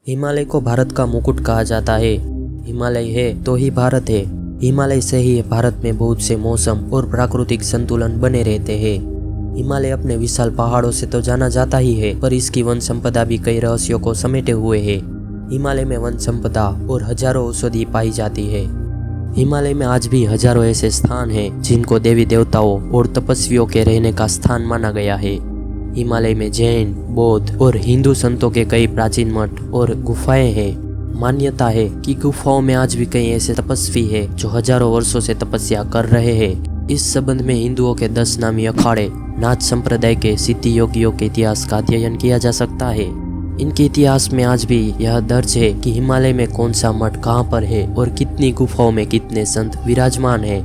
हिमालय को भारत का मुकुट कहा जाता है। हिमालय है तो ही भारत है। हिमालय से ही भारत में बहुत से मौसम और प्राकृतिक संतुलन बने रहते हैं। हिमालय अपने विशाल पहाड़ों से तो जाना जाता ही है, पर इसकी वन संपदा भी कई रहस्यों को समेटे हुए है। हिमालय में वन संपदा और हजारों औषधि पाई जाती है। हिमालय में आज भी हजारों ऐसे स्थान हैं जिनको देवी देवताओं और तपस्वियों के रहने का स्थान माना गया है। हिमालय में जैन, बौद्ध और हिंदू संतों के कई प्राचीन मठ और गुफाएं हैं। मान्यता है कि गुफाओं में आज भी कई ऐसे तपस्वी हैं जो हजारों वर्षों से तपस्या कर रहे हैं। इस संबंध में हिंदुओं के 10 नामी अखाड़े, नाथ संप्रदाय के सिद्धि योगियों के इतिहास का अध्ययन किया जा सकता है। इनके इतिहास में आज भी यह दर्ज है कि हिमालय में कौन सा मठ कहाँ पर है और कितनी गुफाओं में कितने संत विराजमान है।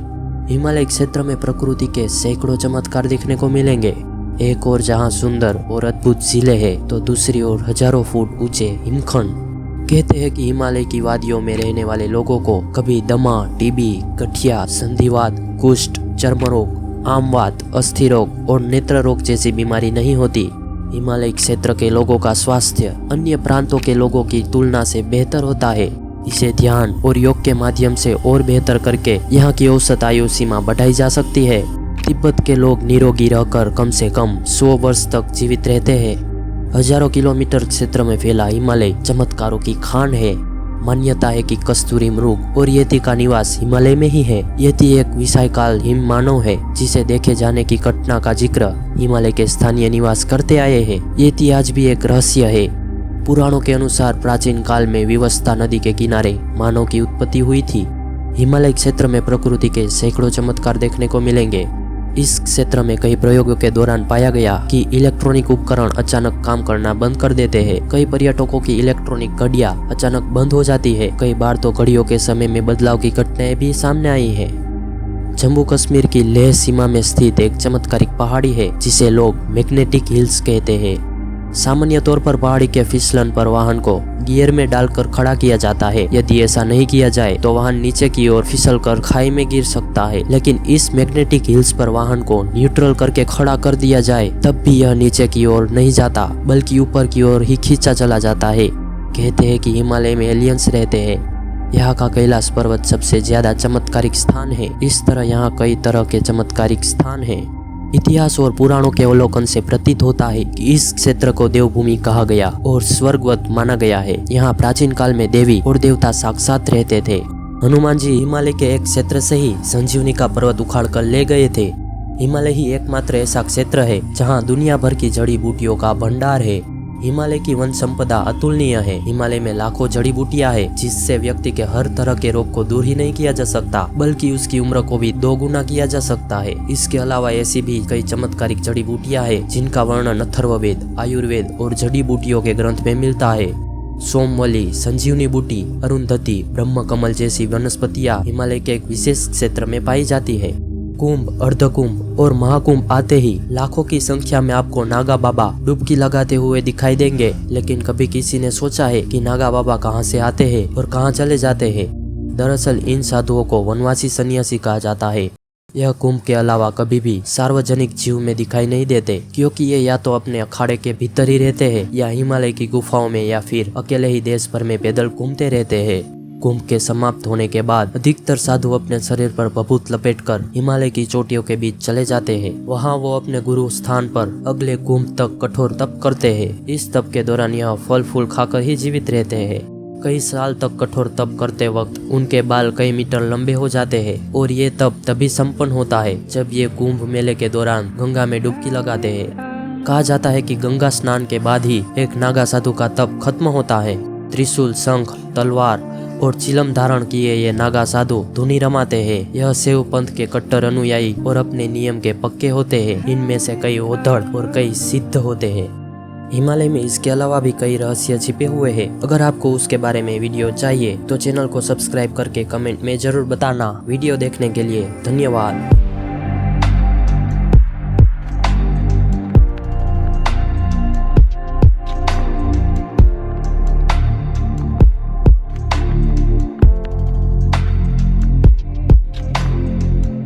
हिमालय क्षेत्र में प्रकृति के सैकड़ों चमत्कार देखने को मिलेंगे। एक और जहाँ सुंदर और अद्भुत झीलें हैं तो दूसरी ओर हजारों फुट ऊंचे हिमखंड। कहते हैं कि हिमालय की वादियों में रहने वाले लोगों को कभी दमा, टीबी, गठिया, संधिवात, कुष्ठ, चर्म रोग, आमवात, अस्थि रोग और नेत्र रोग जैसी बीमारी नहीं होती। हिमालय क्षेत्र के लोगों का स्वास्थ्य अन्य प्रांतों के लोगों की तुलना से बेहतर होता है। इसे ध्यान और योग के माध्यम से और बेहतर करके यहाँ की औसत आयु सीमा बढ़ाई जा सकती है। तिब्बत के लोग निरोगी रहकर कम से कम 100 वर्ष तक जीवित रहते हैं। हजारों किलोमीटर क्षेत्र में फैला हिमालय चमत्कारों की खान है। मान्यता है कि कस्तूरी मृग और यति का निवास हिमालय में ही है। यति एक विशालकाय हिम मानव है जिसे देखे जाने की घटना का जिक्र हिमालय के स्थानीय निवास करते आए हैं। यति आज भी एक रहस्य है। पुराणों के अनुसार प्राचीन काल में विवस्ता नदी के किनारे मानव की उत्पत्ति हुई थी। हिमालय क्षेत्र में प्रकृति के सैकड़ों चमत्कार देखने को मिलेंगे। इस क्षेत्र में कई प्रयोगों के दौरान पाया गया कि इलेक्ट्रॉनिक उपकरण अचानक काम करना बंद कर देते हैं। कई पर्यटकों की इलेक्ट्रॉनिक घड़ियां अचानक बंद हो जाती है। कई बार तो घड़ियों के समय में बदलाव की घटनाएं भी सामने आई है। जम्मू कश्मीर की लेह सीमा में स्थित एक चमत्कारिक पहाड़ी है जिसे लोग मैग्नेटिक हिल्स कहते हैं। सामान्य तौर पर पहाड़ी के फिसलन पर वाहन को गियर में डालकर खड़ा किया जाता है। यदि ऐसा नहीं किया जाए तो वाहन नीचे की ओर फिसलकर खाई में गिर सकता है, लेकिन इस मैग्नेटिक हिल्स पर वाहन को न्यूट्रल करके खड़ा कर दिया जाए तब भी यह नीचे की ओर नहीं जाता बल्कि ऊपर की ओर ही खींचा चला जाता है। कहते हैं कि हिमालय में एलियंस रहते हैं। यहाँ का कैलाश पर्वत सबसे ज्यादा चमत्कारिक स्थान है। इस तरह यहाँ कई तरह के चमत्कारिक स्थान है। इतिहास और पुराणों के अवलोकन से प्रतीत होता है कि इस क्षेत्र को देवभूमि कहा गया और स्वर्गवत माना गया है। यहाँ प्राचीन काल में देवी और देवता साक्षात रहते थे। हनुमान जी हिमालय के एक क्षेत्र से ही संजीवनी का पर्वत उखाड़ कर ले गए थे। हिमालय ही एकमात्र ऐसा क्षेत्र है जहाँ दुनिया भर की जड़ी बूटियों का भंडार है। हिमालय की वन संपदा अतुलनीय है। हिमालय में लाखों जड़ी बूटियां हैं जिससे व्यक्ति के हर तरह के रोग को दूर ही नहीं किया जा सकता बल्कि उसकी उम्र को भी 2 गुना किया जा सकता है। इसके अलावा ऐसी भी कई चमत्कारिक जड़ी बूटियां हैं जिनका वर्णन अथर्ववेद, आयुर्वेद और जड़ी बूटियों के ग्रंथ में मिलता है। सोमवली, संजीवनी बूटी, अरुंधति, ब्रह्म कमल जैसी वनस्पतियां हिमालय के एक विशेष क्षेत्र में पाई जाती है। कुंभ, अर्धकुंभ और महाकुंभ आते ही लाखों की संख्या में आपको नागा बाबा डुबकी लगाते हुए दिखाई देंगे। लेकिन कभी किसी ने सोचा है कि नागा बाबा कहां से आते हैं और कहां चले जाते हैं? दरअसल इन साधुओं को वनवासी सन्यासी कहा जाता है। यह कुंभ के अलावा कभी भी सार्वजनिक जीव में दिखाई नहीं देते क्योंकि ये या तो अपने अखाड़े के भीतर ही रहते हैं या हिमालय की गुफाओं में या फिर अकेले ही देश भर में पैदल घूमते रहते हैं। कुंभ के समाप्त होने के बाद अधिकतर साधु अपने शरीर पर भभूत लपेटकर हिमालय की चोटियों के बीच चले जाते हैं। वहां वो अपने गुरु स्थान पर अगले कुंभ तक कठोर तप करते हैं। इस तप के दौरान यह फल फूल खाकर ही जीवित रहते हैं। कई साल तक कठोर तप करते वक्त उनके बाल कई मीटर लंबे हो जाते हैं और ये तप तभी संपन्न होता है जब ये कुंभ मेले के दौरान गंगा में डुबकी लगाते हैं। कहा जाता है कि गंगा स्नान के बाद ही एक नागा साधु का तप खत्म होता है। त्रिशूल, शंख, तलवार और चिलम धारण किए ये नागा साधु धुनी रमाते हैं। यह शैव पंथ के कट्टर अनुयायी और अपने नियम के पक्के होते हैं। इनमें से कई ओधड़ और कई सिद्ध होते हैं। हिमालय में इसके अलावा भी कई रहस्य छिपे हुए हैं। अगर आपको उसके बारे में वीडियो चाहिए तो चैनल को सब्सक्राइब करके कमेंट में जरूर बताना। वीडियो देखने के लिए धन्यवाद।